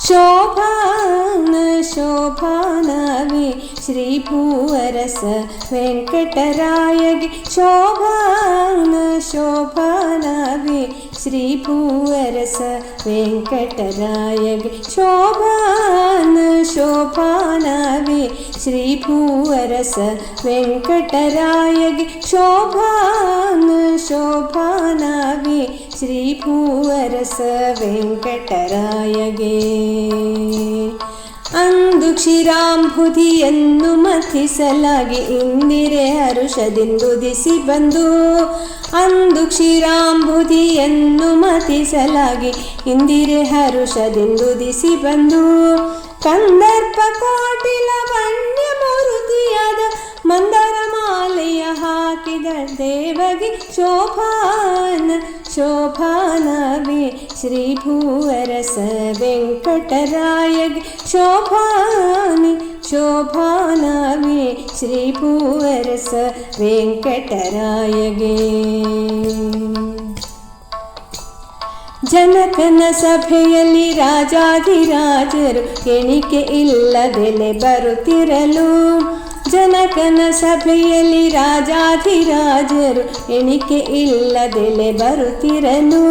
ಶೋಭಾನ ಶೋಭಾನವೇ ಶ್ರೀ ಭೂವರಸ ವೆಂಕಟರಾಯಗೆ ಶೋಭಾನ ಶೋಭಾನವೇ ಶ್ರೀ ಭೂವರಸ ವೆಂಕಟರಾಯಗೆ ಶೋಭಾನ ಶೋಭಾನವೇ ಶ್ರೀ ಭೂವರಸ ವೆಂಕಟರಾಯಗೆ ಶೋಭಾನ ಶೋಭಾನವೇ ಶ್ರೀ ಭೂವರಸ ವೆಂಕಟರಾಯಗೆ ಅಂದು ಕ್ಷೀರಾಂಬುಧಿಯನ್ನು ಮಥಿಸಲಾಗಿ ಇಂದಿರೆ ಹರುಷದಿಂದುದಿಸಿ ಬಂದು ಅಂದು ಕ್ಷೀರಾಂಬುಧಿಯನ್ನು ಮಥಿಸಲಾಗಿ ಇಂದಿರೆ ಹರುಷದಿಂದುದಿಸಿ ಬಂದು ಕಂದರ್ಪ ಕೋಟಿ ಲಾವಣ್ಯ ಮೂರ್ತಿಯಾದ ಮಂದಾರ ಮಾಲೆಯ ಹಾಕಿದ ದೇವಗೆ ಶೋಭಾನ ಶೋಭಾನವೇ ಶ್ರೀ ಭೂವರಸ ವೆಂಕಟರಾಯಗೆ ಶೋಭಾನಿ ಶೋಭಾನವೇ ಶ್ರೀ ಭೂವರಸ ವೆಂಕಟರಾಯಗೆ ಜನಕನ ಸಭೆಯಲ್ಲಿ ರಾಜಾಧಿರಾಜರು ಎಣಿಕೆ ಇಲ್ಲದೆಲೆ ಬರುತ್ತಿರಲು ಜನಕನ ಸಭೆಯಲ್ಲಿ ರಾಜಾಧಿರಾಜರು ಎಣಿಕೆ ಇಲ್ಲದೆಲೆ ಬರುತ್ತಿರಲು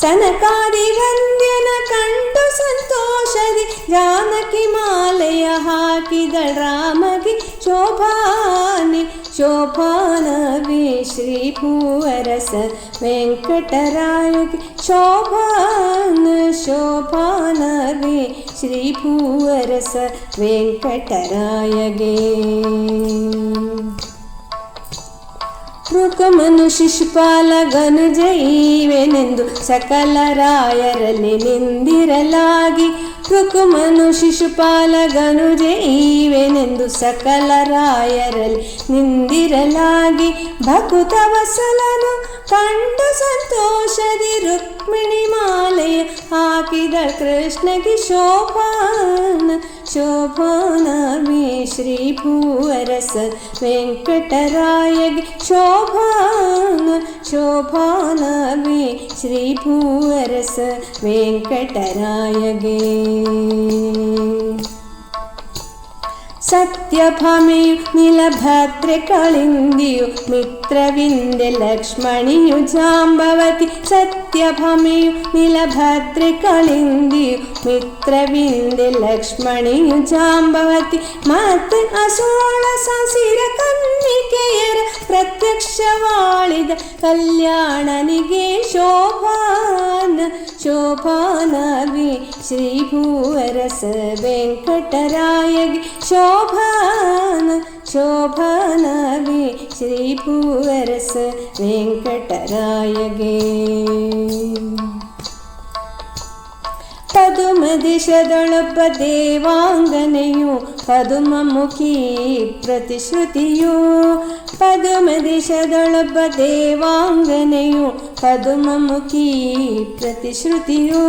ಸನಕಾದಿ ವಂದ್ಯನ ಕಂಡು ಸಂತೋಷದಿ ಜಾನಕಿ ಮಾಲೆಯ ಹಾಕಿದ ರಾಮಗೆ ಶೋಭಾನಿ ಶೋಭಾನವೇ ಶ್ರೀ ಭೂವರಸ ವೆಂಕಟರಾಯಗೆ ಶೋಭಾನ ಶೋಭಾನವೇ ಶ್ರೀ ಭೂವರಸ ವೆಂಕಟರಾಯಗೆ ರುಕಮನು ಶಿಶುಪಾಲ ಗನುಜೈವೆನೆಂದು ಸಕಲ ರಾಯರಲ್ಲಿ ನಿಂದಿರಲಾಗಿ ರುಕುಮನು ಶಿಶುಪಾಲ ಗನುಜೈವೆನೆಂದು ಸಕಲ ರಾಯರಲ್ಲಿ ನಿಂದಿರಲಾಗಿ ಭಕುತ ವತ್ಸಲನು ಕಂಡು ಸಂತೋಷದಿ ರುಕ್ಮಿಣಿ ಮಾಲೆಯ ಹಾಕಿದ ಕೃಷ್ಣಗೆ ಶೋಭಾನ ಶೋಭಾನವೇ ಶ್ರೀ ಭೂವರಸ ವೆಂಕಟರಾಯಗೆ ಶೋಭಾನ ಶೋಭಾನವೇ ಶ್ರೀ ಭೂವರಸ ವೆಂಕಟರಾಯಗೆ ಸತ್ಯಭಾಮೆಯು ನೀಲಭದ್ರೆ ಕಾಳಿಂದಿಯು ಮಿತ್ರವಿಂದೆ ಲಕ್ಷ್ಮಣಿಯು ಜಾಂಬವತಿ ಸತ್ಯಭಾಮೆಯು ನೀಲಭದ್ರೆ ಕಾಳಿಂದಿಯು ಮಿತ್ರವಿಂದೆ ಲಕ್ಷ್ಮಣಿಯು ಜಾಂಬವತಿ ಮತ್ತೆ ಅಸೋಳ ಸಸಿರ ಕನ್ನಿಕೆಯರ ಪ್ರತ್ಯಕ್ಷವಾಳಿದ ಕಲ್ಯಾಣನಿಗೆ ಶೋಭಾನ ಶೋಭಾನವೇ ಶ್ರೀ ಭೂವರಸ ವೆಂಕಟರಾಯಗೆ ಶೋಭಾನ ಶೋಭಾನವೇ ಶ್ರೀ ಭೂವರಸ ವೆಂಕಟರಾಯಗೆ ಪದುಮದೇಶದೊಳೊಬ್ಬ ದೇವಾಂಗನೆಯು ಪದುಮಮುಖಿ ಪ್ರತಿಶ್ರುತಿಯು ಪದುಮದೇಶದೊಳೊಬ್ಬ ದೇವಾಂಗನೆಯು ಪದುಮಮುಖಿ ಪ್ರತಿಶ್ರುತಿಯು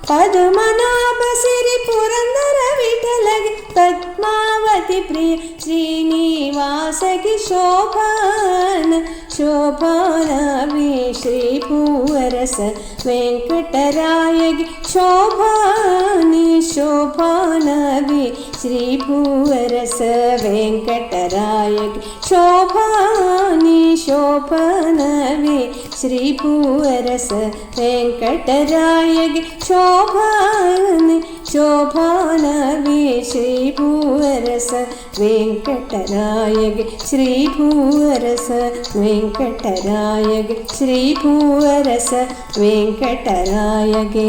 ಪದುಮನಾಭ ಸಿರಿ ಪುರಂದರ ವಿಠಲಗೆ ಪದ್ಮಾವತಿ ಪ್ರಿಯ ಶ್ರೀನಿವಾಸಗೆ ಶೋಭಾನ ಶೋಭಾನವೇ ಶ್ರೀ ಭೂವರಸ ವೆಂಕಟರಾಯಗೆ ಶೋಭಾನಿ ಶೋಭಾನವೇ ಶ್ರೀ ಭೂವರಸ ವೆಂಕಟರಾಯಗೆ ಶೋಭಾನಿ ಶೋಭಾನವೇ ಶ್ರೀ ಭೂವರಸ ವೆಂಕಟರಾಯಗೆ ಶೋಭಾನಿ ಶೋಭಾನವೇ ಶ್ರೀ ಭೂವರಸ ವೆಂಕಟರಾಯಗೆ ಶ್ರೀ ಭೂವರಸ ವೆಂಕಟರಾಯಗೆ ಶ್ರೀ ಭೂವರಸ ವೆಂಕಟರಾಯಗೆ